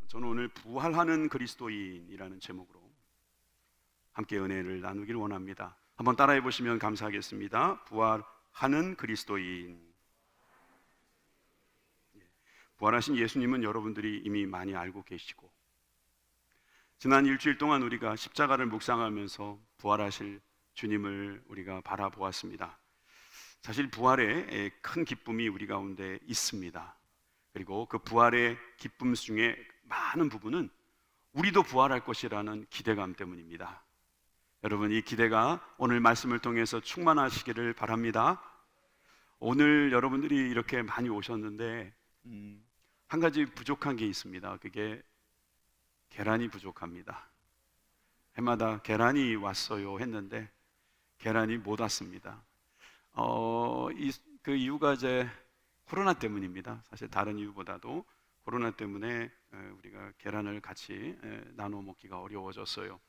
저는 오늘 부활하는 그리스도인이라는 제목으로 함께 은혜를 나누길 원합니다. 한번 따라해 보시면 감사하겠습니다. 부활하는 그리스도인. 부활하신 예수님은 여러분들이 이미 많이 알고 계시고, 지난 일주일 동안 우리가 십자가를 묵상하면서 부활하실 주님을 우리가 바라보았습니다. 사실 부활에 큰 기쁨이 우리 가운데 있습니다. 그리고 그 부활의 기쁨 중에 많은 부분은 우리도 부활할 것이라는 기대감 때문입니다. 여러분, 이 기대가 오늘 말씀을 통해서 충만하시기를 바랍니다. 오늘 여러분들이 이렇게 많이 오셨는데 한 가지 부족한 게 있습니다. 그게 계란이 부족합니다. 해마다 계란이 왔어요 했는데 계란이 못 왔습니다. 그 이유가 이제 코로나 때문입니다. 사실 다른 이유보다도 코로나 때문에 우리가 계란을 같이 나눠 먹기가 어려워졌어요.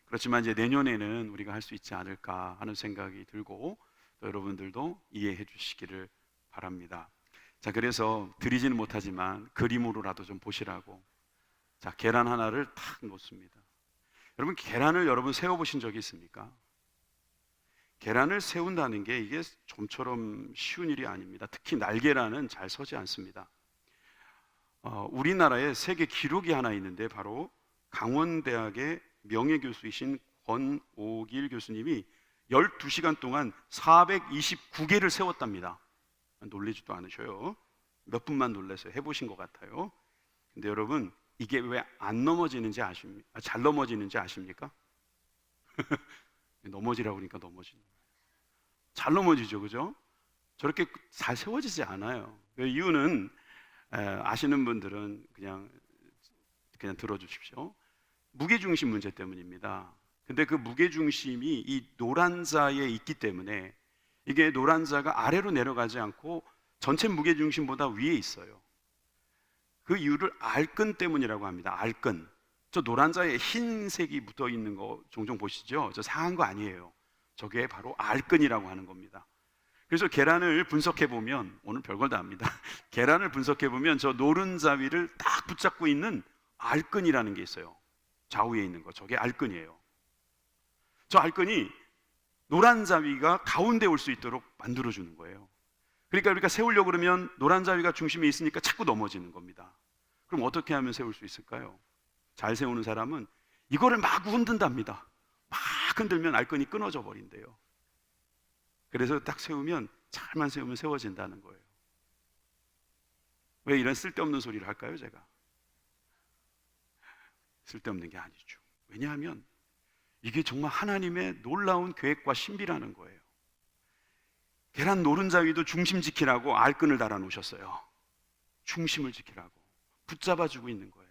그렇지만 이제 내년에는 우리가 할 수 있지 않을까 하는 생각이 들고, 또 여러분들도 이해해 주시기를 바랍니다. 자, 그래서 드리지는 못하지만 그림으로라도 좀 보시라고, 자, 계란 하나를 탁 놓습니다. 여러분, 계란을 여러분 세워보신 적이 있습니까? 계란을 세운다는 게 이게 좀처럼 쉬운 일이 아닙니다. 특히 날계란은 잘 서지 않습니다. 우리나라에 세계 기록이 하나 있는데 바로 강원대학의 명예교수이신 권오길 교수님이 12시간 동안 429개를 세웠답니다. 놀라지도 않으셔요. 몇 분만 놀라세요. 해보신 것 같아요. 근데 여러분, 이게 왜 안 넘어지는지 아십니까? 잘 넘어지는지 아십니까? 넘어지라고 그러니까 넘어지는 거예요. 잘 넘어지죠, 그죠? 저렇게 잘 세워지지 않아요. 그 이유는 아시는 분들은 그냥 들어주십시오. 무게중심 문제 때문입니다. 근데 그 무게중심이 이 노란자에 있기 때문에 이게 노란자가 아래로 내려가지 않고 전체 무게중심보다 위에 있어요. 그 이유를 알근 때문이라고 합니다. 알근. 저 노란자에 흰색이 붙어 있는 거 종종 보시죠? 저 상한 거 아니에요. 저게 바로 알근이라고 하는 겁니다. 그래서 계란을 분석해 보면, 오늘 별걸 다 합니다. 계란을 분석해 보면 저 노른자위를 딱 붙잡고 있는 알근이라는 게 있어요. 좌우에 있는 거, 저게 알근이에요. 저 알근이 노란자위가 가운데 올 수 있도록 만들어주는 거예요. 그러니까 우리가 세우려고 그러면 노란자위가 중심에 있으니까 자꾸 넘어지는 겁니다. 그럼 어떻게 하면 세울 수 있을까요? 잘 세우는 사람은 이거를 마구 흔든답니다. 막 흔들면 알근이 끊어져 버린대요. 그래서 딱 세우면, 잘만 세우면 세워진다는 거예요. 왜 이런 쓸데없는 소리를 할까요, 제가? 쓸데없는 게 아니죠. 왜냐하면 이게 정말 하나님의 놀라운 계획과 신비라는 거예요. 계란 노른자위도 중심 지키라고 알끈을 달아 놓으셨어요. 중심을 지키라고 붙잡아주고 있는 거예요.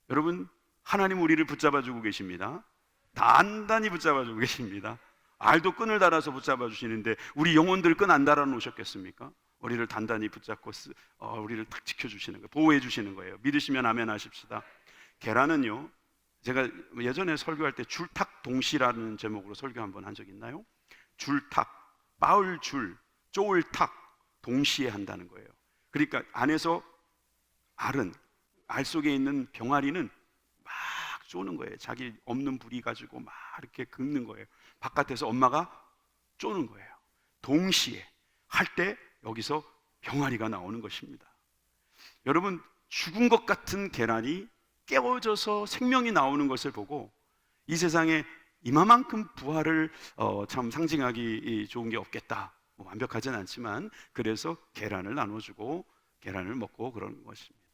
여러분, 하나님 우리를 붙잡아주고 계십니다. 단단히 붙잡아주고 계십니다. 알도 끈을 달아서 붙잡아 주시는데 우리 영혼들 끈 안 달아 놓으셨겠습니까? 우리를 단단히 붙잡고 우리를 딱 지켜주시는 거예요. 보호해 주시는 거예요. 믿으시면 아멘 하십시다. 계란은요, 제가 예전에 설교할 때 줄탁동시라는 제목으로 설교 한번 한 적 있나요? 줄탁, 빻을 줄, 쪼을 탁, 동시에 한다는 거예요. 그러니까 안에서 알 속에 있는 병아리는 막 쪼는 거예요. 자기 없는 부리 가지고 막 이렇게 긁는 거예요. 바깥에서 엄마가 쪼는 거예요. 동시에 할 때 여기서 병아리가 나오는 것입니다. 여러분, 죽은 것 같은 계란이 깨워져서 생명이 나오는 것을 보고 이 세상에 이만큼 부활을 참 상징하기 좋은 게 없겠다. 완벽하진 않지만 그래서 계란을 나눠주고 계란을 먹고 그런 것입니다.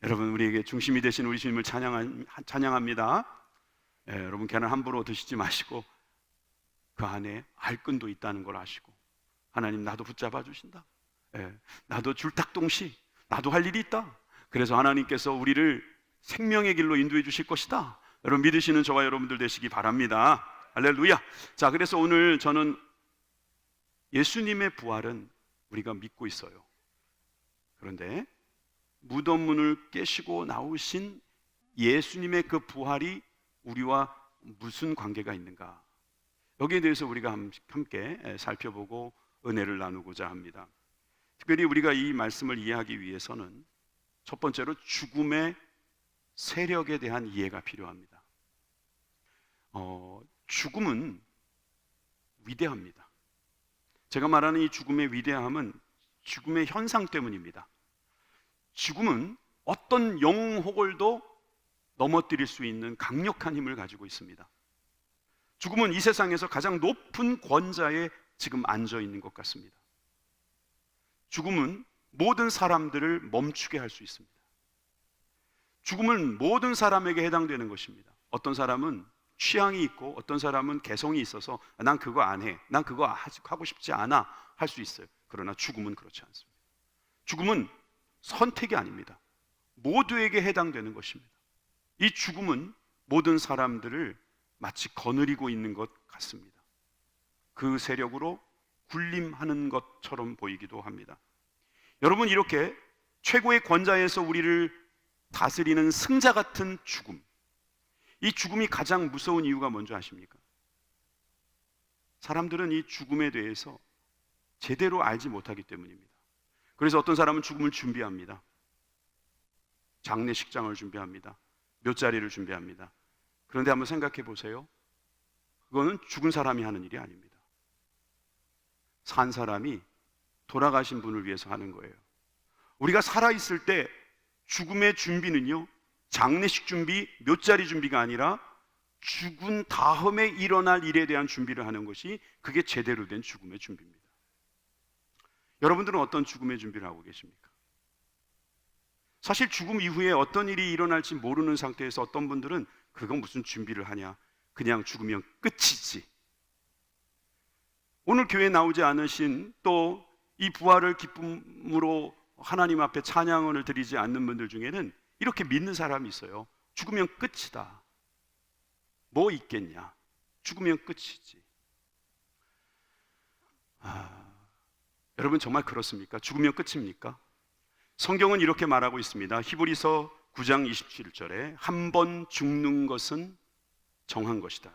여러분, 우리에게 중심이 되신 우리 주님을 찬양합니다. 여러분, 계란 함부로 드시지 마시고 그 안에 알끈도 있다는 걸 아시고, 하나님 나도 붙잡아 주신다. 나도 줄탁동시, 나도 할 일이 있다. 그래서 하나님께서 우리를 생명의 길로 인도해 주실 것이다. 여러분, 믿으시는 저와 여러분들 되시기 바랍니다. 할렐루야. 자, 그래서 오늘 저는 예수님의 부활은 우리가 믿고 있어요. 그런데 무덤 문을 깨시고 나오신 예수님의 그 부활이 우리와 무슨 관계가 있는가? 여기에 대해서 우리가 함께 살펴보고 은혜를 나누고자 합니다. 특별히 우리가 이 말씀을 이해하기 위해서는 첫 번째로 죽음의 세력에 대한 이해가 필요합니다. 죽음은 위대합니다. 제가 말하는 이 죽음의 위대함은 죽음의 현상 때문입니다. 죽음은 어떤 영혼을 넘어뜨릴 수 있는 강력한 힘을 가지고 있습니다. 죽음은 이 세상에서 가장 높은 권자에 지금 앉아 있는 것 같습니다. 죽음은 모든 사람들을 멈추게 할 수 있습니다. 죽음은 모든 사람에게 해당되는 것입니다. 어떤 사람은 취향이 있고 어떤 사람은 개성이 있어서 난 그거 안 해, 난 그거 하고 싶지 않아 할 수 있어요. 그러나 죽음은 그렇지 않습니다. 죽음은 선택이 아닙니다. 모두에게 해당되는 것입니다. 이 죽음은 모든 사람들을 마치 거느리고 있는 것 같습니다. 그 세력으로 군림하는 것처럼 보이기도 합니다. 여러분, 이렇게 최고의 권자에서 우리를 다스리는 승자 같은 죽음, 이 죽음이 가장 무서운 이유가 뭔지 아십니까? 사람들은 이 죽음에 대해서 제대로 알지 못하기 때문입니다. 그래서 어떤 사람은 죽음을 준비합니다. 장례식장을 준비합니다. 묘자리를 준비합니다. 그런데 한번 생각해 보세요. 그거는 죽은 사람이 하는 일이 아닙니다. 산 사람이 돌아가신 분을 위해서 하는 거예요. 우리가 살아있을 때 죽음의 준비는요, 장례식 준비, 묘자리 준비가 아니라 죽은 다음에 일어날 일에 대한 준비를 하는 것이, 그게 제대로 된 죽음의 준비입니다. 여러분들은 어떤 죽음의 준비를 하고 계십니까? 사실 죽음 이후에 어떤 일이 일어날지 모르는 상태에서 어떤 분들은 그건 무슨 준비를 하냐, 그냥 죽으면 끝이지. 오늘 교회에 나오지 않으신, 또 이 부활을 기쁨으로 하나님 앞에 찬양을 드리지 않는 분들 중에는 이렇게 믿는 사람이 있어요. 죽으면 끝이다. 뭐 있겠냐, 죽으면 끝이지. 여러분, 정말 그렇습니까? 죽으면 끝입니까? 성경은 이렇게 말하고 있습니다. 히브리서 9장 27절에 한 번 죽는 것은 정한 것이다.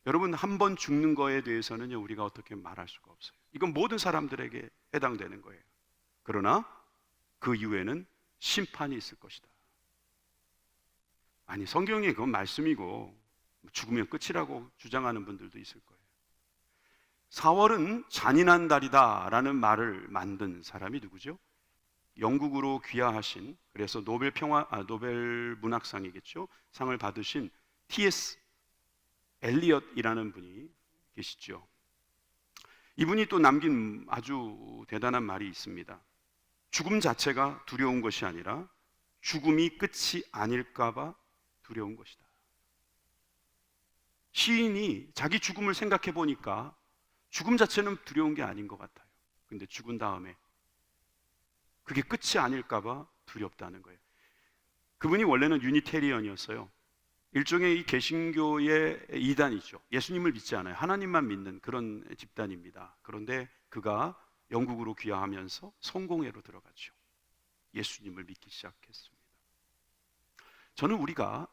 여러분, 한 번 죽는 거에 대해서는 우리가 어떻게 말할 수가 없어요. 이건 모든 사람들에게 해당되는 거예요. 그러나 그 이후에는 심판이 있을 것이다. 아니, 성경에 그건 말씀이고 죽으면 끝이라고 주장하는 분들도 있을 거예요. 4월은 잔인한 달이다 라는 말을 만든 사람이 누구죠? 영국으로 귀화하신, 그래서 노벨 문학상이겠죠, 상을 받으신 T.S. 엘리엇이라는 분이 계시죠. 이분이 또 남긴 아주 대단한 말이 있습니다. 죽음 자체가 두려운 것이 아니라 죽음이 끝이 아닐까 봐 두려운 것이다. 시인이 자기 죽음을 생각해 보니까 죽음 자체는 두려운 게 아닌 것 같아요. 근데 죽은 다음에 그게 끝이 아닐까 봐 두렵다는 거예요. 그분이 원래는 유니테리언이었어요. 일종의 이 개신교의 이단이죠. 예수님을 믿지 않아요. 하나님만 믿는 그런 집단입니다. 그런데 그가 영국으로 귀화하면서 성공회로 들어갔죠. 예수님을 믿기 시작했습니다. 저는 우리가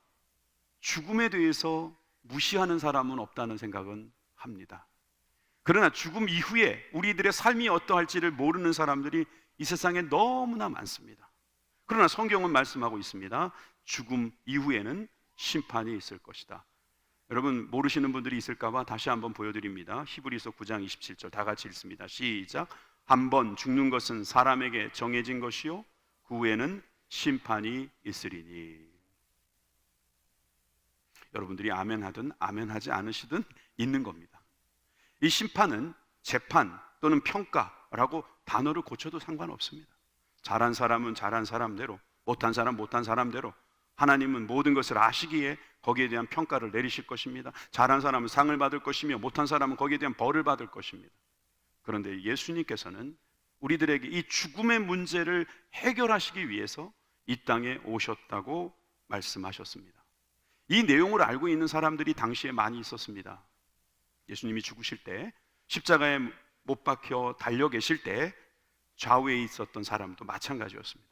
죽음에 대해서 무시하는 사람은 없다는 생각은 합니다. 그러나 죽음 이후에 우리들의 삶이 어떠할지를 모르는 사람들이 이 세상에 너무나 많습니다. 그러나 성경은 말씀하고 있습니다. 죽음 이후에는 심판이 있을 것이다. 여러분, 모르시는 분들이 있을까 봐 다시 한번 보여드립니다. 히브리서 9장 27절 다 같이 읽습니다. 시작. 한 번 죽는 것은 사람에게 정해진 것이요 그 후에는 심판이 있으리니. 여러분들이 아멘하든 아멘하지 않으시든 있는 겁니다. 이 심판은 재판 또는 평가라고 단어를 고쳐도 상관없습니다. 잘한 사람은 잘한 사람대로, 못한 사람 못한 사람대로 하나님은 모든 것을 아시기에 거기에 대한 평가를 내리실 것입니다. 잘한 사람은 상을 받을 것이며 못한 사람은 거기에 대한 벌을 받을 것입니다. 그런데 예수님께서는 우리들에게 이 죽음의 문제를 해결하시기 위해서 이 땅에 오셨다고 말씀하셨습니다. 이 내용을 알고 있는 사람들이 당시에 많이 있었습니다. 예수님이 죽으실 때, 십자가에 못 박혀 달려 계실 때 좌우에 있었던 사람도 마찬가지였습니다.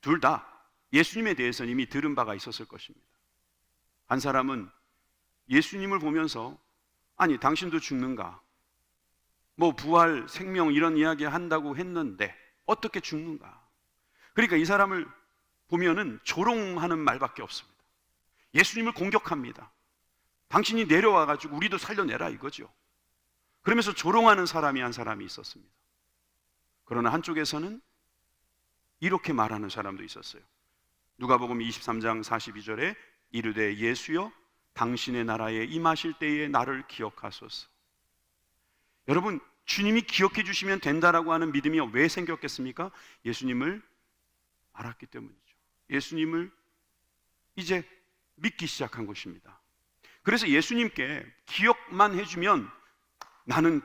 둘 다 예수님에 대해서는 이미 들은 바가 있었을 것입니다. 한 사람은 예수님을 보면서 아니 당신도 죽는가? 뭐 부활, 생명 이런 이야기 한다고 했는데 어떻게 죽는가? 그러니까 이 사람을 보면은 조롱하는 말밖에 없습니다. 예수님을 공격합니다. 당신이 내려와가지고 우리도 살려내라 이거죠. 그러면서 조롱하는 사람이 한 사람이 있었습니다. 그러나 한쪽에서는 이렇게 말하는 사람도 있었어요. 누가복음 23장 42절에 이르되 예수여 당신의 나라에 임하실 때에 나를 기억하소서. 여러분, 주님이 기억해 주시면 된다라고 하는 믿음이 왜 생겼겠습니까? 예수님을 알았기 때문이죠. 예수님을 이제 믿기 시작한 것입니다. 그래서 예수님께 기억만 해주면 나는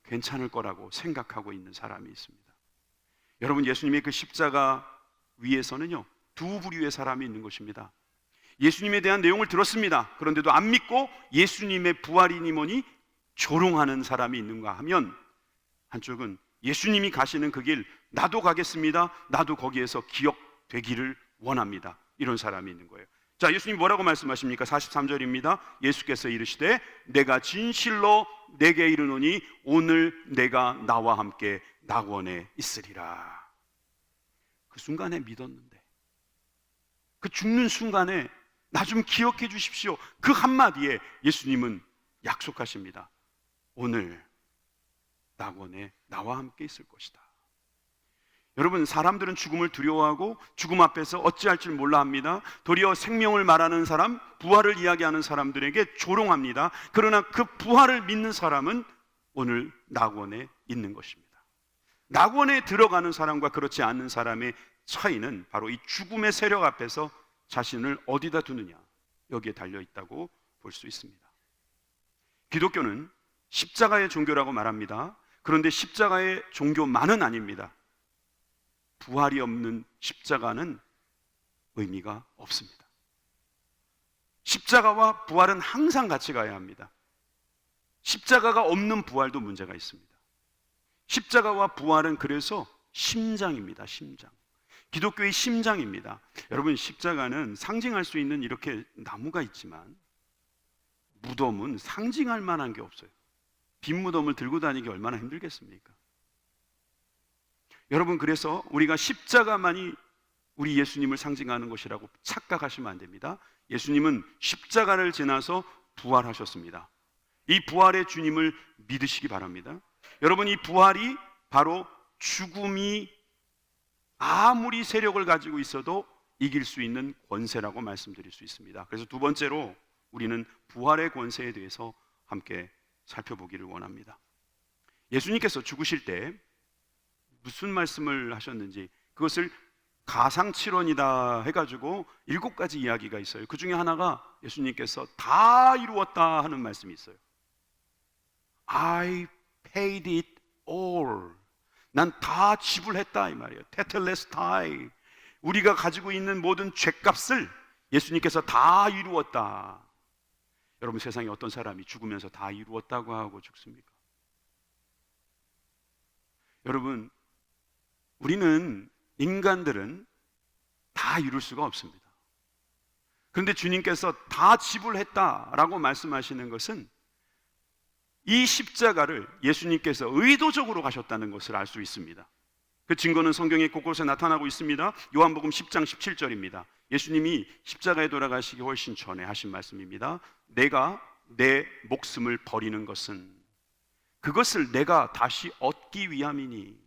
괜찮을 거라고 생각하고 있는 사람이 있습니다. 여러분, 예수님의 그 십자가 위에서는요, 두 부류의 사람이 있는 것입니다. 예수님에 대한 내용을 들었습니다. 그런데도 안 믿고 예수님의 부활이니 뭐니 조롱하는 사람이 있는가 하면, 한쪽은 예수님이 가시는 그 길 나도 가겠습니다, 나도 거기에서 기억되기를 원합니다, 이런 사람이 있는 거예요. 자, 예수님이 뭐라고 말씀하십니까? 43절입니다. 예수께서 이르시되 내가 진실로 내게 이르노니 오늘 내가 나와 함께 낙원에 있으리라. 그 순간에 믿었는데, 그 죽는 순간에 나 좀 기억해 주십시오, 그 한마디에 예수님은 약속하십니다. 오늘 낙원에 나와 함께 있을 것이다. 여러분, 사람들은 죽음을 두려워하고 죽음 앞에서 어찌할 줄 몰라 합니다. 도리어 생명을 말하는 사람, 부활을 이야기하는 사람들에게 조롱합니다. 그러나 그 부활을 믿는 사람은 오늘 낙원에 있는 것입니다. 낙원에 들어가는 사람과 그렇지 않는 사람의 차이는 바로 이 죽음의 세력 앞에서 자신을 어디다 두느냐, 여기에 달려 있다고 볼 수 있습니다. 기독교는 십자가의 종교라고 말합니다. 그런데 십자가의 종교만은 아닙니다. 부활이 없는 십자가는 의미가 없습니다. 십자가와 부활은 항상 같이 가야 합니다. 십자가가 없는 부활도 문제가 있습니다. 십자가와 부활은 그래서 심장입니다. 심장. 기독교의 심장입니다. 여러분, 십자가는 상징할 수 있는 이렇게 나무가 있지만 무덤은 상징할 만한 게 없어요. 빈 무덤을 들고 다니기 얼마나 힘들겠습니까? 여러분, 그래서 우리가 십자가만이 우리 예수님을 상징하는 것이라고 착각하시면 안 됩니다. 예수님은 십자가를 지나서 부활하셨습니다. 이 부활의 주님을 믿으시기 바랍니다. 여러분, 이 부활이 바로 죽음이 아무리 세력을 가지고 있어도 이길 수 있는 권세라고 말씀드릴 수 있습니다. 그래서 두 번째로 우리는 부활의 권세에 대해서 함께 살펴보기를 원합니다. 예수님께서 죽으실 때 무슨 말씀을 하셨는지, 그것을 가상칠언이다 해가지고 7가지 이야기가 있어요. 그 중에 하나가 예수님께서 다 이루었다 하는 말씀이 있어요. I paid it all. 난 다 지불했다 이 말이에요. 테텔레스타이. 우리가 가지고 있는 모든 죄값을 예수님께서 다 이루었다. 여러분, 세상에 어떤 사람이 죽으면서 다 이루었다고 하고 죽습니까? 여러분, 우리는, 인간들은 다 이룰 수가 없습니다. 그런데 주님께서 다 지불했다라고 말씀하시는 것은 이 십자가를 예수님께서 의도적으로 가셨다는 것을 알 수 있습니다. 그 증거는 성경의 곳곳에 나타나고 있습니다. 요한복음 10장 17절입니다. 예수님이 십자가에 돌아가시기 훨씬 전에 하신 말씀입니다. 내가 내 목숨을 버리는 것은 그것을 내가 다시 얻기 위함이니.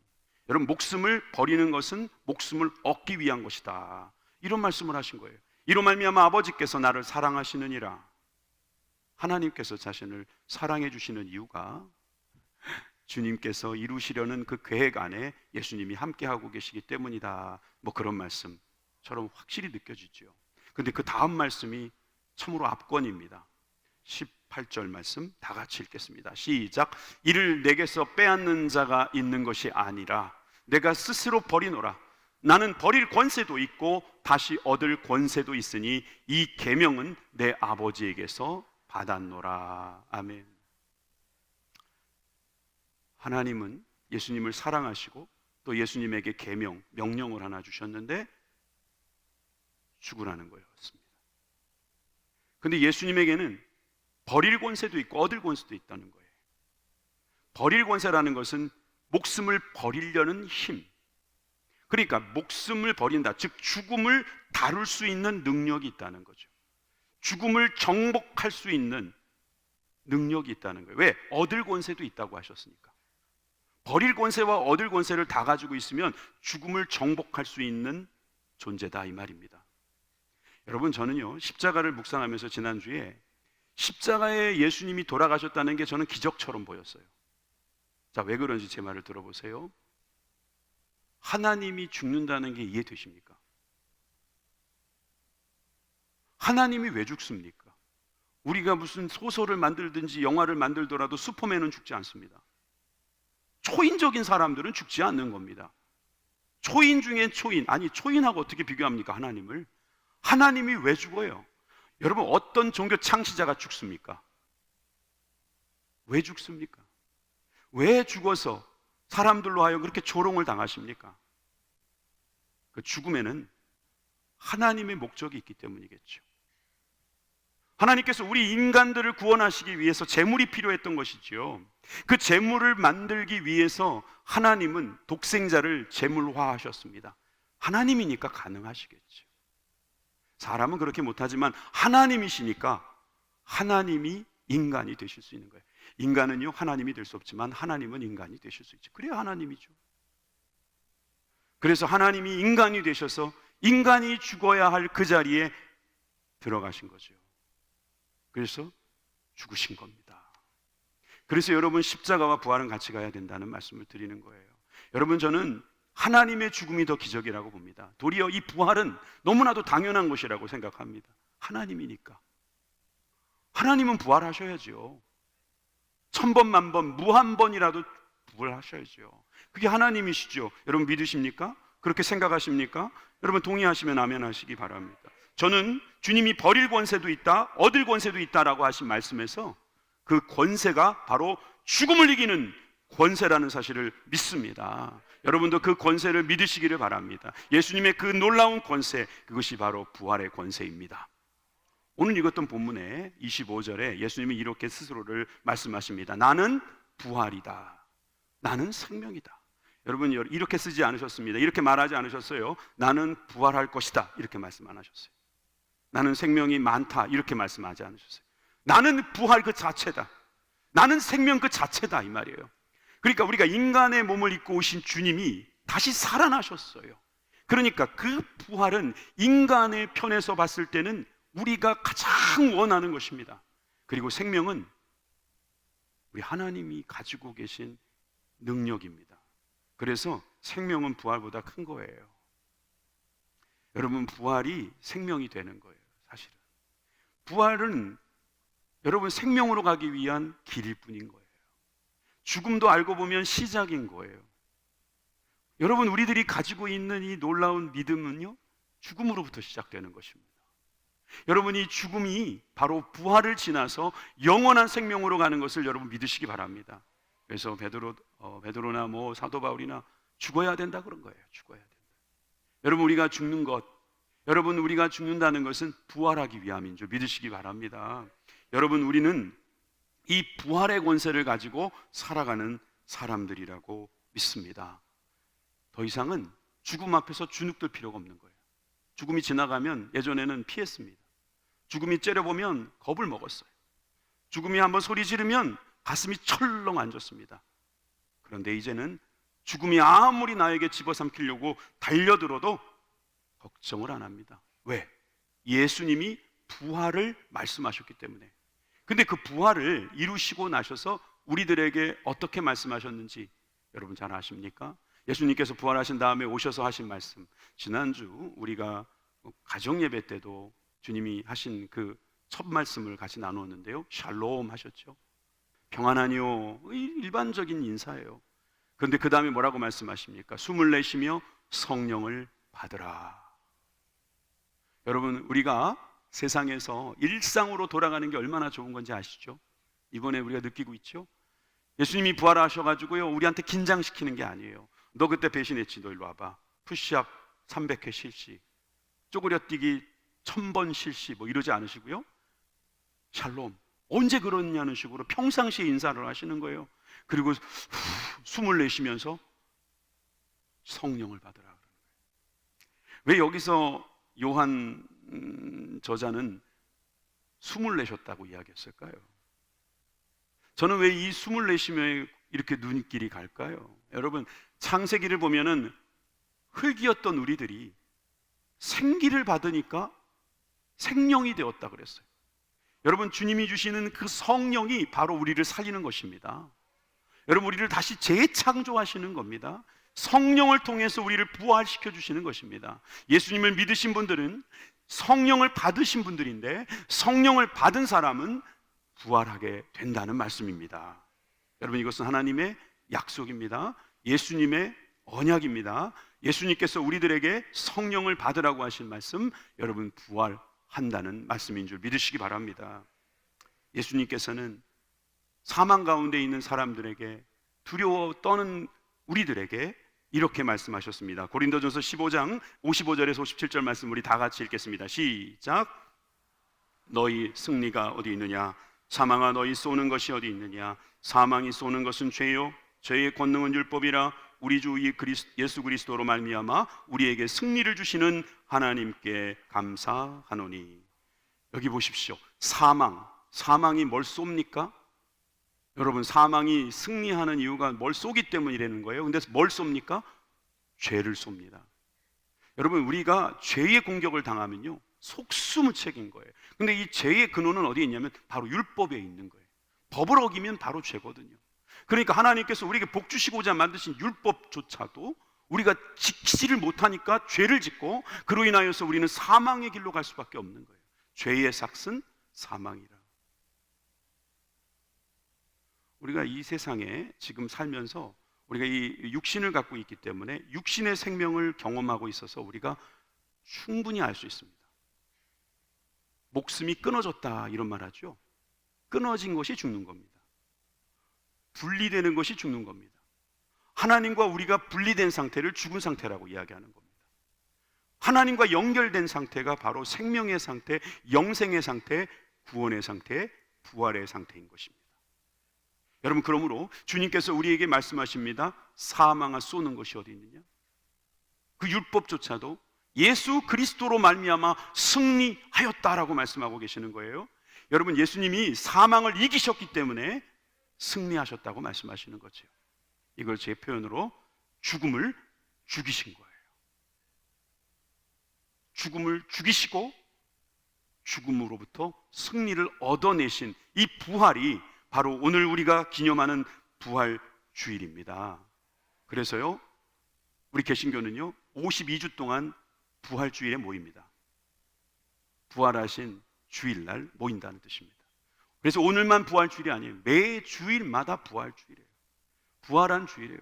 여러분, 목숨을 버리는 것은 목숨을 얻기 위한 것이다, 이런 말씀을 하신 거예요. 이로 말미암아 아버지께서 나를 사랑하시느니라. 하나님께서 자신을 사랑해 주시는 이유가 주님께서 이루시려는 그 계획 안에 예수님이 함께하고 계시기 때문이다, 뭐 그런 말씀처럼 확실히 느껴지죠. 그런데 그 다음 말씀이 참으로 압권입니다. 18절 말씀 다 같이 읽겠습니다. 시작. 이를 내게서 빼앗는 자가 있는 것이 아니라 내가 스스로 버리노라. 나는 버릴 권세도 있고 다시 얻을 권세도 있으니 이 계명은 내 아버지에게서 받았노라. 아멘. 하나님은 예수님을 사랑하시고 또 예수님에게 계명, 명령을 하나 주셨는데 죽으라는 거였습니다. 그런데 예수님에게는 버릴 권세도 있고 얻을 권세도 있다는 거예요. 버릴 권세라는 것은 목숨을 버리려는 힘, 그러니까 목숨을 버린다, 즉 죽음을 다룰 수 있는 능력이 있다는 거죠. 죽음을 정복할 수 있는 능력이 있다는 거예요. 왜? 얻을 권세도 있다고 하셨으니까. 버릴 권세와 얻을 권세를 다 가지고 있으면 죽음을 정복할 수 있는 존재다, 이 말입니다. 여러분, 저는요, 십자가를 묵상하면서 지난주에 십자가에 예수님이 돌아가셨다는 게 저는 기적처럼 보였어요. 자, 왜 그런지 제 말을 들어보세요. 하나님이 죽는다는 게 이해되십니까? 하나님이 왜 죽습니까? 우리가 무슨 소설을 만들든지 영화를 만들더라도 슈퍼맨은 죽지 않습니다. 초인적인 사람들은 죽지 않는 겁니다. 초인 중에 초인, 아니 초인하고 어떻게 비교합니까? 하나님을. 하나님이 왜 죽어요? 여러분, 어떤 종교 창시자가 죽습니까? 왜 죽습니까? 왜 죽어서 사람들로 하여금 그렇게 조롱을 당하십니까? 그 죽음에는 하나님의 목적이 있기 때문이겠죠. 하나님께서 우리 인간들을 구원하시기 위해서 재물이 필요했던 것이지요. 그 재물을 만들기 위해서 하나님은 독생자를 재물화하셨습니다. 하나님이니까 가능하시겠죠. 사람은 그렇게 못하지만 하나님이시니까 하나님이 인간이 되실 수 있는 거예요. 인간은요, 하나님이 될 수 없지만 하나님은 인간이 되실 수 있죠. 그래야 하나님이죠. 그래서 하나님이 인간이 되셔서 인간이 죽어야 할 그 자리에 들어가신 거죠. 그래서 죽으신 겁니다. 그래서 여러분, 십자가와 부활은 같이 가야 된다는 말씀을 드리는 거예요. 여러분, 저는 하나님의 죽음이 더 기적이라고 봅니다. 도리어 이 부활은 너무나도 당연한 것이라고 생각합니다. 하나님이니까. 하나님은 부활하셔야죠. 1000번, 만번, 무한번이라도 부활하셔야죠. 그게 하나님이시죠. 여러분, 믿으십니까? 그렇게 생각하십니까? 여러분, 동의하시면 아멘 하시기 바랍니다. 저는 주님이 버릴 권세도 있다, 얻을 권세도 있다라고 하신 말씀에서 그 권세가 바로 죽음을 이기는 권세라는 사실을 믿습니다. 여러분도 그 권세를 믿으시기를 바랍니다. 예수님의 그 놀라운 권세, 그것이 바로 부활의 권세입니다. 오늘 읽었던 본문에 25절에 예수님이 이렇게 스스로를 말씀하십니다. 나는 부활이다. 나는 생명이다. 여러분, 이렇게 쓰지 않으셨습니다. 이렇게 말하지 않으셨어요. 나는 부활할 것이다, 이렇게 말씀 안 하셨어요. 나는 생명이 많다, 이렇게 말씀하지 않으셨어요. 나는 부활 그 자체다. 나는 생명 그 자체다, 이 말이에요. 그러니까 우리가 인간의 몸을 입고 오신 주님이 다시 살아나셨어요. 그러니까 그 부활은 인간의 편에서 봤을 때는 우리가 가장 원하는 것입니다. 그리고 생명은 우리 하나님이 가지고 계신 능력입니다. 그래서 생명은 부활보다 큰 거예요. 여러분, 부활이 생명이 되는 거예요. 사실은 부활은 여러분 생명으로 가기 위한 길일 뿐인 거예요. 죽음도 알고 보면 시작인 거예요. 여러분, 우리들이 가지고 있는 이 놀라운 믿음은요, 죽음으로부터 시작되는 것입니다. 여러분, 이 죽음이 바로 부활을 지나서 영원한 생명으로 가는 것을 여러분 믿으시기 바랍니다. 그래서 베드로나 사도 바울이나 죽어야 된다 그런 거예요. 죽어야 된다. 여러분, 우리가 죽는 것, 여러분, 우리가 죽는다는 것은 부활하기 위함인 줄 믿으시기 바랍니다. 여러분, 우리는 이 부활의 권세를 가지고 살아가는 사람들이라고 믿습니다. 더 이상은 죽음 앞에서 주눅들 필요가 없는 거예요. 죽음이 지나가면 예전에는 피했습니다. 죽음이 째려보면 겁을 먹었어요. 죽음이 한번 소리 지르면 가슴이 철렁 앉았습니다. 그런데 이제는 죽음이 아무리 나에게 집어삼키려고 달려들어도 걱정을 안 합니다. 왜? 예수님이 부활을 말씀하셨기 때문에. 근데 그 부활을 이루시고 나셔서 우리들에게 어떻게 말씀하셨는지 여러분 잘 아십니까? 예수님께서 부활하신 다음에 오셔서 하신 말씀, 지난주 우리가 가정 예배 때도 주님이 하신 그 첫 말씀을 같이 나누었는데요, 샬롬 하셨죠. 평안하니요, 일반적인 인사예요. 그런데 그 다음에 뭐라고 말씀하십니까? 숨을 내쉬며 성령을 받으라. 여러분, 우리가 세상에서 일상으로 돌아가는 게 얼마나 좋은 건지 아시죠? 이번에 우리가 느끼고 있죠? 예수님이 부활하셔가지고요, 우리한테 긴장시키는 게 아니에요. 너 그때 배신했지, 너 일로 와봐. 푸시업 300회 실시, 쪼그려뛰기 1000번 실시, 이러지 않으시고요, 샬롬, 언제 그러냐는 식으로 평상시에 인사를 하시는 거예요. 그리고 숨을 내쉬면서 성령을 받으라 그러는 거예요. 왜 여기서 요한 저자는 숨을 내셨다고 이야기했을까요? 저는 왜 이 숨을 내쉬며 이렇게 눈길이 갈까요? 여러분, 창세기를 보면은 흙이었던 우리들이 생기를 받으니까 생명이 되었다 그랬어요. 여러분, 주님이 주시는 그 성령이 바로 우리를 살리는 것입니다. 여러분, 우리를 다시 재창조하시는 겁니다. 성령을 통해서 우리를 부활시켜 주시는 것입니다. 예수님을 믿으신 분들은 성령을 받으신 분들인데, 성령을 받은 사람은 부활하게 된다는 말씀입니다. 여러분, 이것은 하나님의 약속입니다. 예수님의 언약입니다. 예수님께서 우리들에게 성령을 받으라고 하신 말씀, 여러분 부활한다는 말씀인 줄 믿으시기 바랍니다. 예수님께서는 사망 가운데 있는 사람들에게, 두려워 떠는 우리들에게 이렇게 말씀하셨습니다. 고린도전서 15장 55절에서 57절 말씀 우리 다 같이 읽겠습니다. 시작. 너희 승리가 어디 있느냐? 사망아, 너희 쏘는 것이 어디 있느냐? 사망이 쏘는 것은 죄요, 죄의 권능은 율법이라. 우리 주 예수 그리스도로 말미암아 우리에게 승리를 주시는 하나님께 감사하노니. 여기 보십시오. 사망이 뭘 쏩니까? 여러분, 사망이 승리하는 이유가 뭘 쏘기 때문이라는 거예요. 근데 뭘 쏩니까? 죄를 쏩니다. 여러분, 우리가 죄의 공격을 당하면요, 속수무책인 거예요. 근데 이 죄의 근원은 어디에 있냐면 바로 율법에 있는 거예요. 법을 어기면 바로 죄거든요. 그러니까 하나님께서 우리에게 복 주시고자 만드신 율법조차도 우리가 지키지를 못하니까 죄를 짓고, 그로 인하여서 우리는 사망의 길로 갈 수밖에 없는 거예요. 죄의 삭은 사망이라. 우리가 이 세상에 지금 살면서 우리가 이 육신을 갖고 있기 때문에 육신의 생명을 경험하고 있어서 우리가 충분히 알 수 있습니다. 목숨이 끊어졌다 이런 말 하죠. 끊어진 것이 죽는 겁니다. 분리되는 것이 죽는 겁니다. 하나님과 우리가 분리된 상태를 죽은 상태라고 이야기하는 겁니다. 하나님과 연결된 상태가 바로 생명의 상태, 영생의 상태, 구원의 상태, 부활의 상태인 것입니다. 여러분, 그러므로 주님께서 우리에게 말씀하십니다. 사망아, 쏘는 것이 어디 있느냐? 그 율법조차도 예수 그리스도로 말미암아 승리하였다라고 말씀하고 계시는 거예요. 여러분, 예수님이 사망을 이기셨기 때문에 승리하셨다고 말씀하시는 거죠. 이걸 제 표현으로 죽음을 죽이신 거예요. 죽음을 죽이시고 죽음으로부터 승리를 얻어내신 이 부활이 바로 오늘 우리가 기념하는 부활 주일입니다. 그래서요, 우리 개신교는요 52주 동안 부활 주일에 모입니다. 부활하신 주일날 모인다는 뜻입니다. 그래서 오늘만 부활 주일이 아니에요. 매 주일마다 부활 주일이에요. 부활한 주일이에요.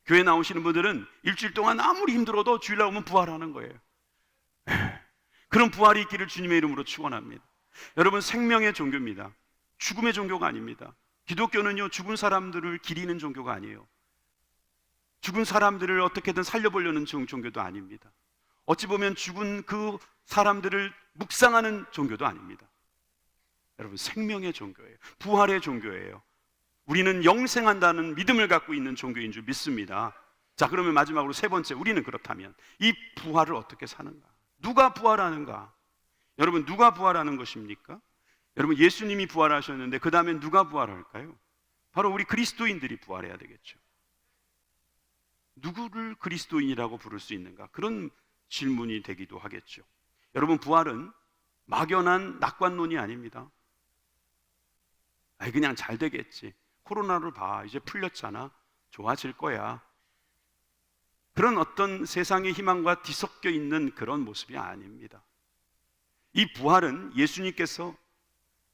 교회 나오시는 분들은 일주일 동안 아무리 힘들어도 주일날 오면 부활하는 거예요. 그런 부활이 있기를 주님의 이름으로 축원합니다. 여러분, 생명의 종교입니다. 죽음의 종교가 아닙니다. 기독교는요, 죽은 사람들을 기리는 종교가 아니에요. 죽은 사람들을 어떻게든 살려보려는 종교도 아닙니다. 어찌 보면 죽은 그 사람들을 묵상하는 종교도 아닙니다. 여러분, 생명의 종교예요. 부활의 종교예요. 우리는 영생한다는 믿음을 갖고 있는 종교인 줄 믿습니다. 자, 그러면 마지막으로 세 번째, 우리는 그렇다면 이 부활을 어떻게 사는가? 누가 부활하는가? 여러분, 누가 부활하는 것입니까? 여러분, 예수님이 부활하셨는데 그 다음에 누가 부활할까요? 바로 우리 그리스도인들이 부활해야 되겠죠. 누구를 그리스도인이라고 부를 수 있는가? 그런 질문이 되기도 하겠죠. 여러분, 부활은 막연한 낙관론이 아닙니다. 그냥 잘 되겠지. 코로나를 봐. 이제 풀렸잖아. 좋아질 거야. 그런 어떤 세상의 희망과 뒤섞여 있는 그런 모습이 아닙니다. 이 부활은 예수님께서,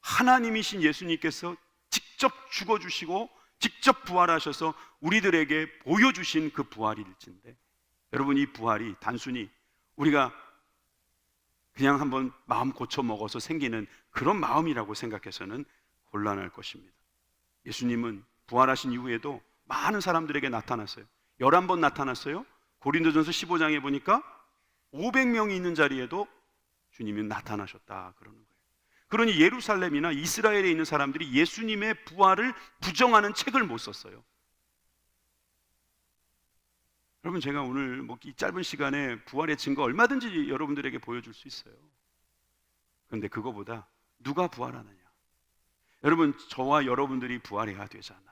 하나님이신 예수님께서 직접 죽어주시고 직접 부활하셔서 우리들에게 보여주신 그 부활일진데, 여러분, 이 부활이 단순히 우리가 그냥 한번 마음 고쳐 먹어서 생기는 그런 마음이라고 생각해서는 곤란할 것입니다. 예수님은 부활하신 이후에도 많은 사람들에게 나타났어요. 11번 나타났어요. 고린도전서 15장에 보니까 500명이 있는 자리에도 주님이 나타나셨다 그러는 거예요. 그러니 예루살렘이나 이스라엘에 있는 사람들이 예수님의 부활을 부정하는 책을 못 썼어요. 여러분, 제가 오늘 이 짧은 시간에 부활의 증거 얼마든지 여러분들에게 보여줄 수 있어요. 그런데 그거보다 누가 부활하느냐? 여러분, 저와 여러분들이 부활해야 되잖아요.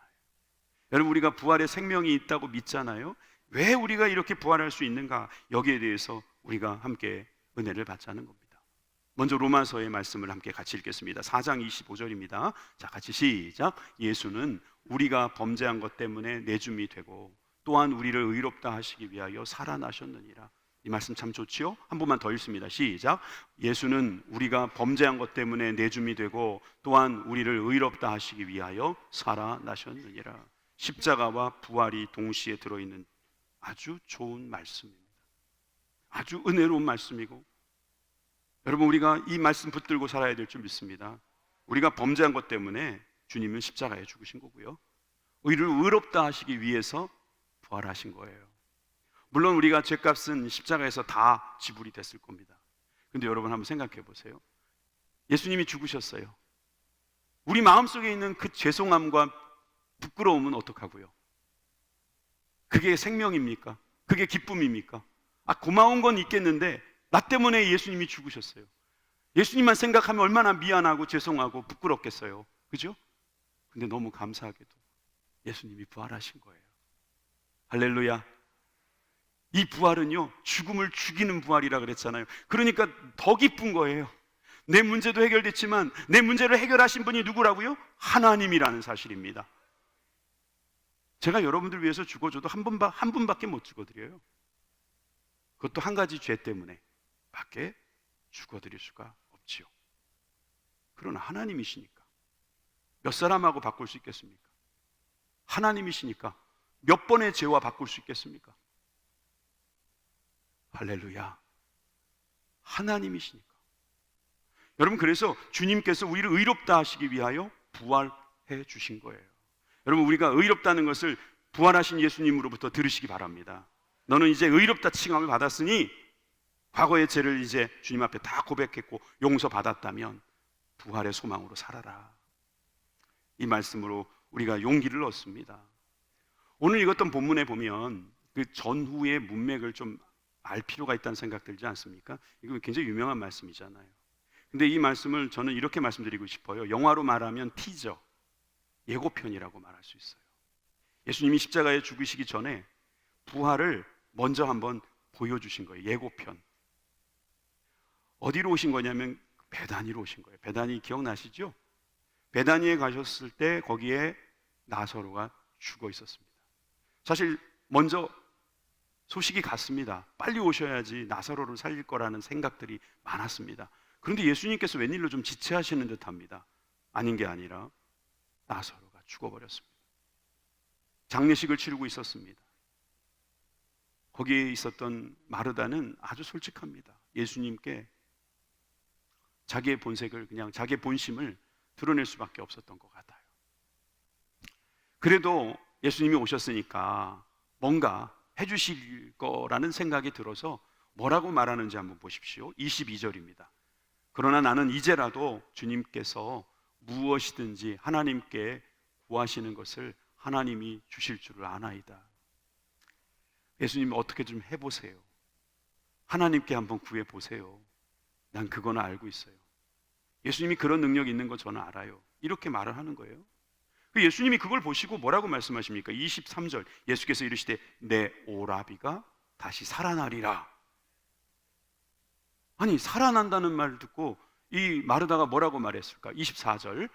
여러분, 우리가 부활의 생명이 있다고 믿잖아요. 왜 우리가 이렇게 부활할 수 있는가? 여기에 대해서 우리가 함께 은혜를 받자는 겁니다. 먼저 로마서의 말씀을 함께 같이 읽겠습니다. 4장 25절입니다. 자, 같이 시작. 예수는 우리가 범죄한 것 때문에 내줌이 되고 또한 우리를 의롭다 하시기 위하여 살아나셨느니라. 이 말씀 참 좋지요? 한 번만 더 읽습니다. 시작. 예수는 우리가 범죄한 것 때문에 내줌이 되고 또한 우리를 의롭다 하시기 위하여 살아나셨느니라. 십자가와 부활이 동시에 들어있는 아주 좋은 말씀입니다. 아주 은혜로운 말씀이고, 여러분, 우리가 이 말씀 붙들고 살아야 될 줄 믿습니다. 우리가 범죄한 것 때문에 주님은 십자가에 죽으신 거고요, 우리를 의롭다 하시기 위해서 부활하신 거예요. 물론 우리가 죄값은 십자가에서 다 지불이 됐을 겁니다. 근데 여러분, 한번 생각해 보세요. 예수님이 죽으셨어요. 우리 마음속에 있는 그 죄송함과 부끄러움은 어떡하고요? 그게 생명입니까? 그게 기쁨입니까? 고마운 건 있겠는데 나 때문에 예수님이 죽으셨어요. 예수님만 생각하면 얼마나 미안하고 죄송하고 부끄럽겠어요. 그죠? 근데 너무 감사하게도 예수님이 부활하신 거예요. 할렐루야. 이 부활은요, 죽음을 죽이는 부활이라 그랬잖아요. 그러니까 더 기쁜 거예요. 내 문제도 해결됐지만 내 문제를 해결하신 분이 누구라고요? 하나님이라는 사실입니다. 제가 여러분들 위해서 죽어줘도 한 분밖에 못 죽어드려요. 그것도 한 가지 죄 때문에 밖에 죽어드릴 수가 없지요. 그러나 하나님이시니까 몇 사람하고 바꿀 수 있겠습니까? 하나님이시니까 몇 번의 죄와 바꿀 수 있겠습니까? 할렐루야. 하나님이시니까. 여러분, 그래서 주님께서 우리를 의롭다 하시기 위하여 부활해 주신 거예요. 여러분, 우리가 의롭다는 것을 부활하신 예수님으로부터 들으시기 바랍니다. 너는 이제 의롭다 칭함을 받았으니 과거의 죄를 이제 주님 앞에 다 고백했고 용서받았다면 부활의 소망으로 살아라. 이 말씀으로 우리가 용기를 얻습니다. 오늘 읽었던 본문에 보면 그 전후의 문맥을 좀 알 필요가 있다는 생각 들지 않습니까? 이거 굉장히 유명한 말씀이잖아요. 근데 이 말씀을 저는 이렇게 말씀드리고 싶어요. 영화로 말하면 티저, 예고편이라고 말할 수 있어요. 예수님이 십자가에 죽으시기 전에 부활을 먼저 한번 보여주신 거예요. 예고편. 어디로 오신 거냐면 베다니로 오신 거예요. 베다니 기억나시죠? 베다니에 가셨을 때 거기에 나사로가 죽어 있었습니다. 사실 먼저 소식이 갔습니다. 빨리 오셔야지 나사로를 살릴 거라는 생각들이 많았습니다. 그런데 예수님께서 웬일로 좀 지체하시는 듯합니다. 아닌 게 아니라 나사로가 죽어버렸습니다. 장례식을 치르고 있었습니다. 거기에 있었던 마르다는 아주 솔직합니다. 예수님께 자기의 본색을, 그냥 자기의 본심을 드러낼 수밖에 없었던 것 같아요. 그래도 예수님이 오셨으니까 뭔가 해주실 거라는 생각이 들어서 뭐라고 말하는지 한번 보십시오. 22절입니다. 그러나 나는 이제라도 주님께서 무엇이든지 하나님께 구하시는 것을 하나님이 주실 줄을 아나이다. 예수님, 어떻게 좀 해보세요. 하나님께 한번 구해보세요. 난 그거는 알고 있어요. 예수님이 그런 능력이 있는 거 저는 알아요. 이렇게 말을 하는 거예요. 예수님이 그걸 보시고 뭐라고 말씀하십니까? 23절, 예수께서 이르시되 내 오라비가 다시 살아나리라. 아니, 살아난다는 말을 듣고 이 마르다가 뭐라고 말했을까? 24절,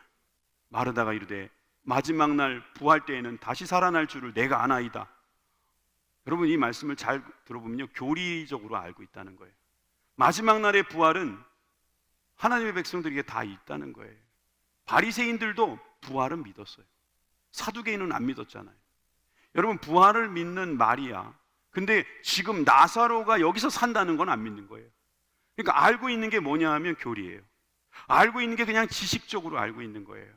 마르다가 이르되 마지막 날 부활 때에는 다시 살아날 줄을 내가 아나이다. 여러분, 이 말씀을 잘 들어보면요, 교리적으로 알고 있다는 거예요. 마지막 날의 부활은 하나님의 백성들에게 다 있다는 거예요. 바리새인들도 부활은 믿었어요. 사두개인은 안 믿었잖아요. 여러분, 부활을 믿는 마리아, 근데 지금 나사로가 여기서 산다는 건 안 믿는 거예요. 그러니까 알고 있는 게 뭐냐 하면 교리예요. 알고 있는 게 그냥 지식적으로 알고 있는 거예요.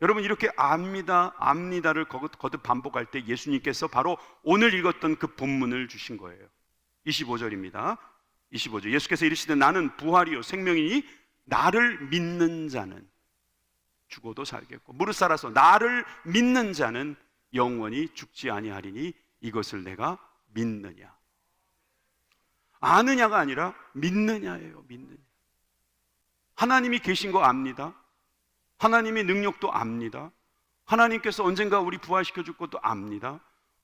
여러분, 이렇게 압니다를 거듭 반복할 때 예수님께서 바로 오늘 읽었던 그 본문을 주신 거예요. 25절입니다. 25절, 예수께서 이르시되 나는 부활이요 생명이니 나를 믿는 자는 죽어도 살겠고 무릇 살아서 나를 믿는 자는 영원히 죽지 아니하리니 이것을 내가 믿느냐. 아느냐가 아니라 믿느냐예요. 믿느냐. 하나님이 계신 거 압니다. 하나님의 능력도 압니다. 하나님께서 언젠가 우리 부활시켜 줄 것도 압니다.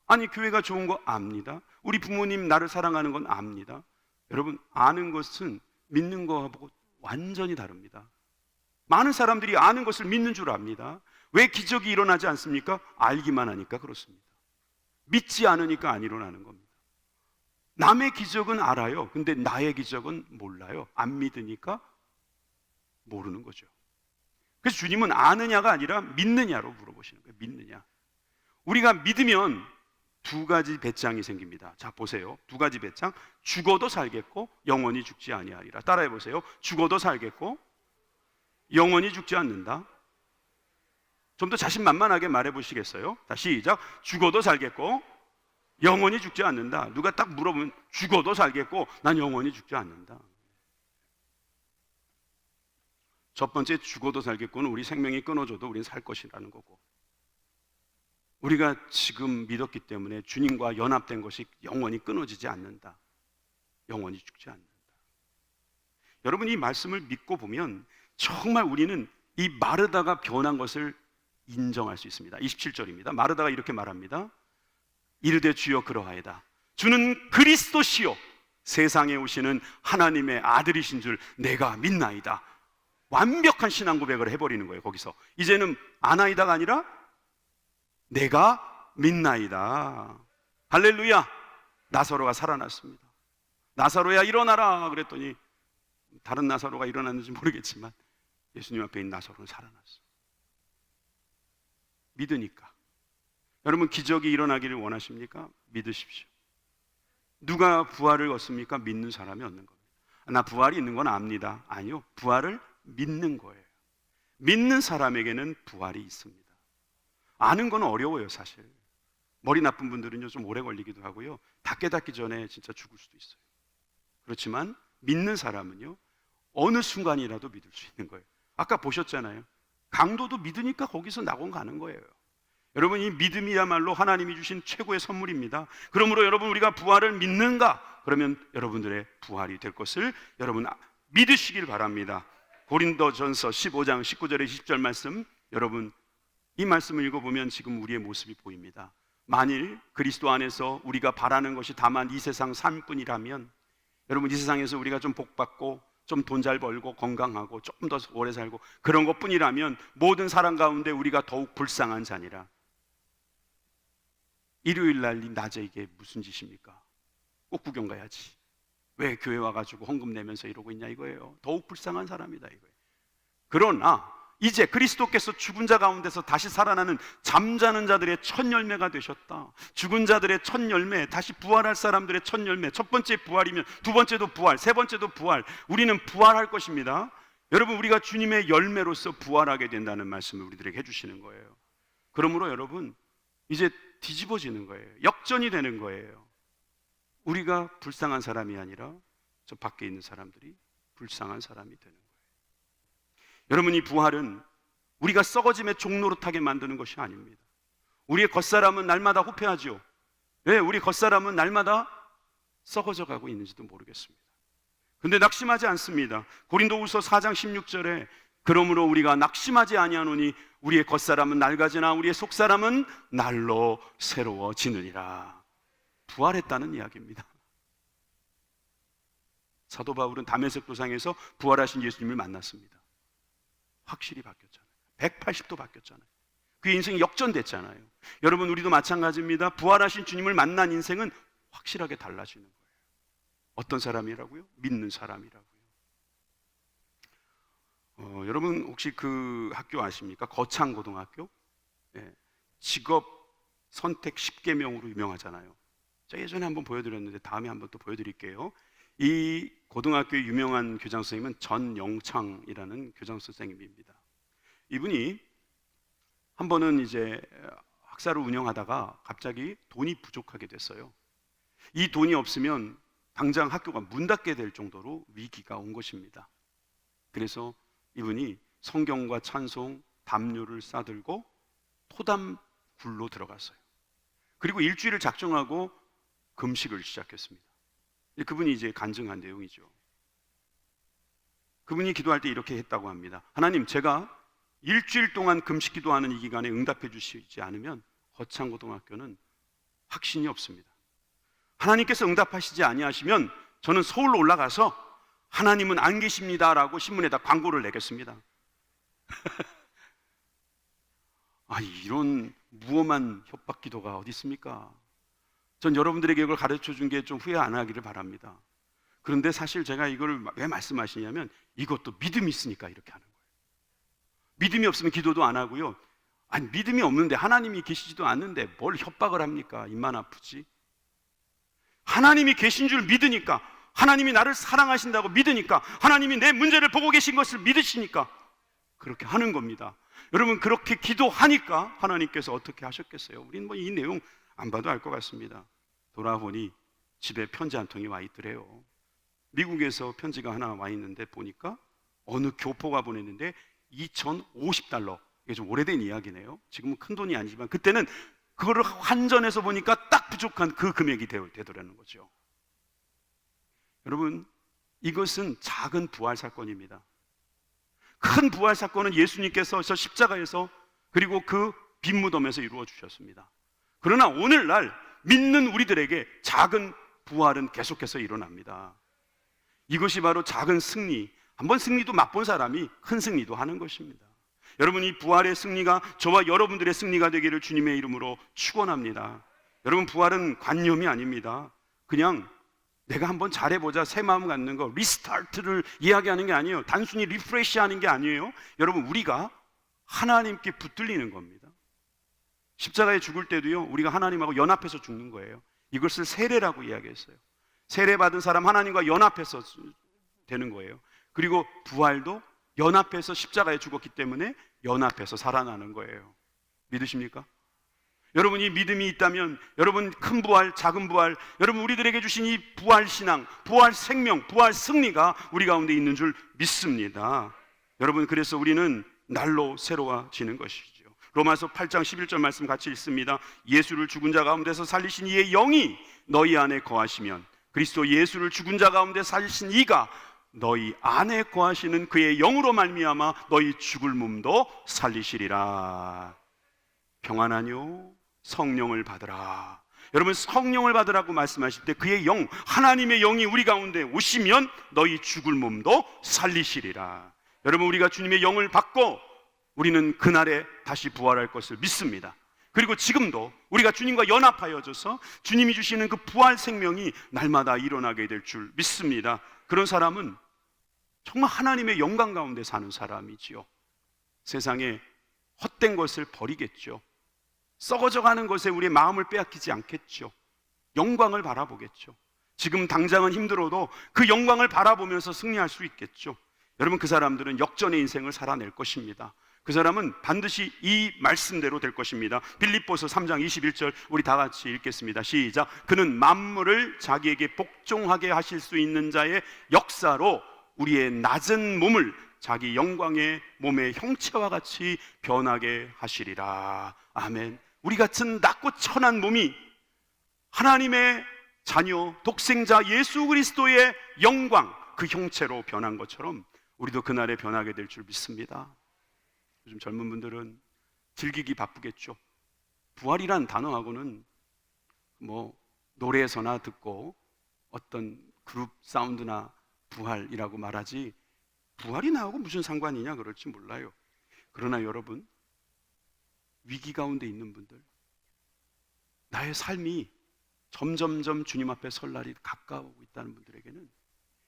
아니, 교회가 좋은 거 압니다. 우리 부모님 나를 사랑하는 건 압니다. 여러분, 아는 것은 믿는 거하고 완전히 다릅니다. 많은 사람들이 아는 것을 믿는 줄 압니다. 왜 기적이 일어나지 않습니까? 알기만 하니까 그렇습니다. 믿지 않으니까 안 일어나는 겁니다. 남의 기적은 알아요. 근데 나의 기적은 몰라요. 안 믿으니까 모르는 거죠. 그래서 주님은 아느냐가 아니라 믿느냐로 물어보시는 거예요. 믿느냐. 우리가 믿으면 두 가지 배짱이 생깁니다. 자, 보세요. 두 가지 배짱. 죽어도 살겠고 영원히 죽지 아니하리라. 따라해 보세요. 죽어도 살겠고 영원히 죽지 않는다. 좀 더 자신만만하게 말해 보시겠어요? 자, 시작. 죽어도 살겠고 영원히 죽지 않는다. 누가 딱 물어보면 죽어도 살겠고 난 영원히 죽지 않는다. 첫 번째, 죽어도 살겠고는 우리 생명이 끊어져도 우리는 살 것이라는 거고, 우리가 지금 믿었기 때문에 주님과 연합된 것이 영원히 끊어지지 않는다. 영원히 죽지 않는다. 여러분, 이 말씀을 믿고 보면 정말 우리는 이 마르다가 변한 것을 인정할 수 있습니다. 27절입니다. 마르다가 이렇게 말합니다. 이르되 주여 그러하이다. 주는 그리스도시요 세상에 오시는 하나님의 아들이신 줄 내가 믿나이다. 완벽한 신앙 고백을 해버리는 거예요. 거기서 이제는 아나이다가 아니라 내가 믿나이다. 할렐루야. 나사로가 살아났습니다. 나사로야 일어나라 그랬더니 다른 나사로가 일어났는지 모르겠지만 예수님 앞에 있는 나사로는 살아났어요. 믿으니까. 여러분, 기적이 일어나기를 원하십니까? 믿으십시오. 누가 부활을 얻습니까? 믿는 사람이 얻는 겁니다. 나 부활이 있는 건 압니다. 아니요, 부활을 믿는 거예요. 믿는 사람에게는 부활이 있습니다. 아는 건 어려워요. 사실 머리 나쁜 분들은요 좀 오래 걸리기도 하고요, 다 깨닫기 전에 진짜 죽을 수도 있어요. 그렇지만 믿는 사람은요 어느 순간이라도 믿을 수 있는 거예요. 아까 보셨잖아요. 강도도 믿으니까 거기서 낙원 가는 거예요. 여러분, 이 믿음이야말로 하나님이 주신 최고의 선물입니다. 그러므로 여러분, 우리가 부활을 믿는가? 그러면 여러분들의 부활이 될 것을 여러분 믿으시길 바랍니다. 고린도전서 15장 19절에 20절 말씀, 여러분 이 말씀을 읽어보면 지금 우리의 모습이 보입니다. 만일 그리스도 안에서 우리가 바라는 것이 다만 이 세상 삶뿐이라면, 여러분 이 세상에서 우리가 좀 복받고 좀 돈 잘 벌고 건강하고 조금 더 오래 살고 그런 것뿐이라면 모든 사람 가운데 우리가 더욱 불쌍한 자니라. 일요일 날 낮에 이게 무슨 짓입니까? 꼭 구경 가야지. 왜 교회 와가지고 헌금 내면서 이러고 있냐 이거예요. 더욱 불쌍한 사람이다 이거예요. 그러나 이제 그리스도께서 죽은 자 가운데서 다시 살아나는 잠자는 자들의 첫 열매가 되셨다. 죽은 자들의 첫 열매, 다시 부활할 사람들의 첫 열매. 첫 번째 부활이면 두 번째도 부활, 세 번째도 부활. 우리는 부활할 것입니다. 여러분, 우리가 주님의 열매로서 부활하게 된다는 말씀을 우리들에게 해주시는 거예요. 그러므로 여러분 이제 뒤집어지는 거예요. 역전이 되는 거예요. 우리가 불쌍한 사람이 아니라 저 밖에 있는 사람들이 불쌍한 사람이 되는 거예요. 여러분, 이 부활은 우리가 썩어짐의 종노릇하게 만드는 것이 아닙니다. 우리의 겉사람은 날마다 후패하죠. 왜? 우리 겉사람은 날마다 썩어져 가고 있는지도 모르겠습니다. 근데 낙심하지 않습니다. 고린도후서 4장 16절에 그러므로 우리가 낙심하지 아니하노니 우리의 겉사람은 낡아지나 우리의 속사람은 날로 새로워지느니라. 부활했다는 이야기입니다. 사도 바울은 다메섹 도상에서 부활하신 예수님을 만났습니다. 확실히 바뀌었잖아요. 180도 바뀌었잖아요. 그 인생이 역전됐잖아요. 여러분, 우리도 마찬가지입니다. 부활하신 주님을 만난 인생은 확실하게 달라지는 거예요. 어떤 사람이라고요? 믿는 사람이라고요. 여러분 혹시 그 학교 아십니까? 거창고등학교? 네. 직업 선택 10계명으로 유명하잖아요. 제가 예전에 한번 보여드렸는데 다음에 한번 또 보여드릴게요. 이 고등학교의 유명한 교장 선생님은 전영창이라는 교장 선생님입니다. 이분이 한 번은 이제 학사를 운영하다가 갑자기 돈이 부족하게 됐어요. 이 돈이 없으면 당장 학교가 문 닫게 될 정도로 위기가 온 것입니다. 그래서 이분이 성경과 찬송, 담요를 싸들고 토담굴로 들어갔어요. 그리고 일주일을 작정하고 금식을 시작했습니다. 그분이 이제 간증한 내용이죠. 그분이 기도할 때 이렇게 했다고 합니다. 하나님, 제가 일주일 동안 금식 기도하는 이 기간에 응답해 주시지 않으면 허창고등학교는 확신이 없습니다. 하나님께서 응답하시지 아니하시면 저는 서울로 올라가서 하나님은 안 계십니다라고 신문에다 광고를 내겠습니다. 이런 무엄한 협박 기도가 어디 있습니까? 전 여러분들에게 이걸 가르쳐 준 게 좀 후회 안 하기를 바랍니다. 그런데 사실 제가 이걸 왜 말씀하시냐면 이것도 믿음이 있으니까 이렇게 하는 거예요. 믿음이 없으면 기도도 안 하고요. 믿음이 없는데 하나님이 계시지도 않는데 뭘 협박을 합니까? 입만 아프지. 하나님이 계신 줄 믿으니까, 하나님이 나를 사랑하신다고 믿으니까, 하나님이 내 문제를 보고 계신 것을 믿으시니까 그렇게 하는 겁니다. 여러분, 그렇게 기도하니까 하나님께서 어떻게 하셨겠어요? 우리는 이 내용 안 봐도 알 것 같습니다. 돌아보니 집에 편지 한 통이 와 있더래요. 미국에서 편지가 하나 와 있는데 보니까 어느 교포가 보냈는데 $2,050. 이게 좀 오래된 이야기네요. 지금은 큰 돈이 아니지만 그때는 그거를 환전해서 보니까 딱 부족한 그 금액이 되더라는 거죠. 여러분, 이것은 작은 부활 사건입니다. 큰 부활 사건은 예수님께서 저 십자가에서 그리고 그 빈무덤에서 이루어 주셨습니다. 그러나 오늘날 믿는 우리들에게 작은 부활은 계속해서 일어납니다. 이것이 바로 작은 승리, 한번 승리도 맛본 사람이 큰 승리도 하는 것입니다. 여러분, 이 부활의 승리가 저와 여러분들의 승리가 되기를 주님의 이름으로 축원합니다. 여러분, 부활은 관념이 아닙니다. 그냥 내가 한번 잘해보자, 새 마음 갖는 거, 리스타트를 이야기하는 게 아니에요. 단순히 리프레시하는 게 아니에요. 여러분, 우리가 하나님께 붙들리는 겁니다. 십자가에 죽을 때도요, 우리가 하나님하고 연합해서 죽는 거예요. 이것을 세례라고 이야기했어요. 세례 받은 사람 하나님과 연합해서 되는 거예요. 그리고 부활도 연합해서 십자가에 죽었기 때문에 연합해서 살아나는 거예요. 믿으십니까? 여러분, 이 믿음이 있다면 여러분, 큰 부활, 작은 부활, 여러분 우리들에게 주신 이 부활 신앙, 부활 생명, 부활 승리가 우리 가운데 있는 줄 믿습니다. 여러분, 그래서 우리는 날로 새로워지는 것이죠. 로마서 8장 11절 말씀 같이 읽습니다. 예수를 죽은 자 가운데서 살리신 이의 영이 너희 안에 거하시면 그리스도 예수를 죽은 자 가운데 살리신 이가 너희 안에 거하시는 그의 영으로 말미암아 너희 죽을 몸도 살리시리라. 평안하뇨? 성령을 받으라. 여러분, 성령을 받으라고 말씀하실 때 그의 영, 하나님의 영이 우리 가운데 오시면 너희 죽을 몸도 살리시리라. 여러분, 우리가 주님의 영을 받고 우리는 그날에 다시 부활할 것을 믿습니다. 그리고 지금도 우리가 주님과 연합하여져서 주님이 주시는 그 부활 생명이 날마다 일어나게 될 줄 믿습니다. 그런 사람은 정말 하나님의 영광 가운데 사는 사람이지요. 세상에 헛된 것을 버리겠죠. 썩어져가는 것에 우리의 마음을 빼앗기지 않겠죠. 영광을 바라보겠죠. 지금 당장은 힘들어도 그 영광을 바라보면서 승리할 수 있겠죠. 여러분, 그 사람들은 역전의 인생을 살아낼 것입니다. 그 사람은 반드시 이 말씀대로 될 것입니다. 빌립보서 3장 21절 우리 다 같이 읽겠습니다. 시작. 그는 만물을 자기에게 복종하게 하실 수 있는 자의 역사로 우리의 낮은 몸을 자기 영광의 몸의 형체와 같이 변하게 하시리라. 아멘. 우리 같은 낮고 천한 몸이 하나님의 자녀, 독생자 예수 그리스도의 영광, 그 형체로 변한 것처럼 우리도 그날에 변하게 될 줄 믿습니다. 요즘 젊은 분들은 즐기기 바쁘겠죠. 부활이란 단어하고는 노래에서나 듣고 어떤 그룹 사운드나 부활이라고 말하지 부활이 나하고 무슨 상관이냐 그럴지 몰라요. 그러나 여러분, 위기 가운데 있는 분들, 나의 삶이 점점점 주님 앞에 설 날이 가까워오고 있다는 분들에게는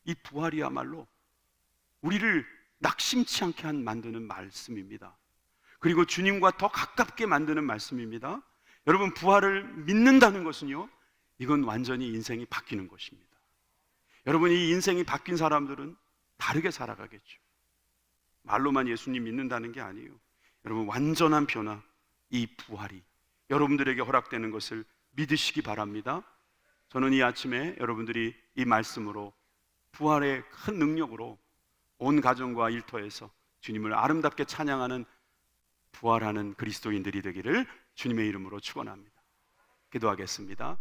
이 부활이야말로 우리를 낙심치 않게 만드는 말씀입니다. 그리고 주님과 더 가깝게 만드는 말씀입니다. 여러분, 부활을 믿는다는 것은요, 이건 완전히 인생이 바뀌는 것입니다. 여러분, 이 인생이 바뀐 사람들은 다르게 살아가겠죠. 말로만 예수님 믿는다는 게 아니에요. 여러분, 완전한 변화, 이 부활이 여러분들에게 허락되는 것을 믿으시기 바랍니다. 저는 이 아침에 여러분들이 이 말씀으로 부활의 큰 능력으로 온 가정과 일터에서 주님을 아름답게 찬양하는 부활하는 그리스도인들이 되기를 주님의 이름으로 축원합니다. 기도하겠습니다.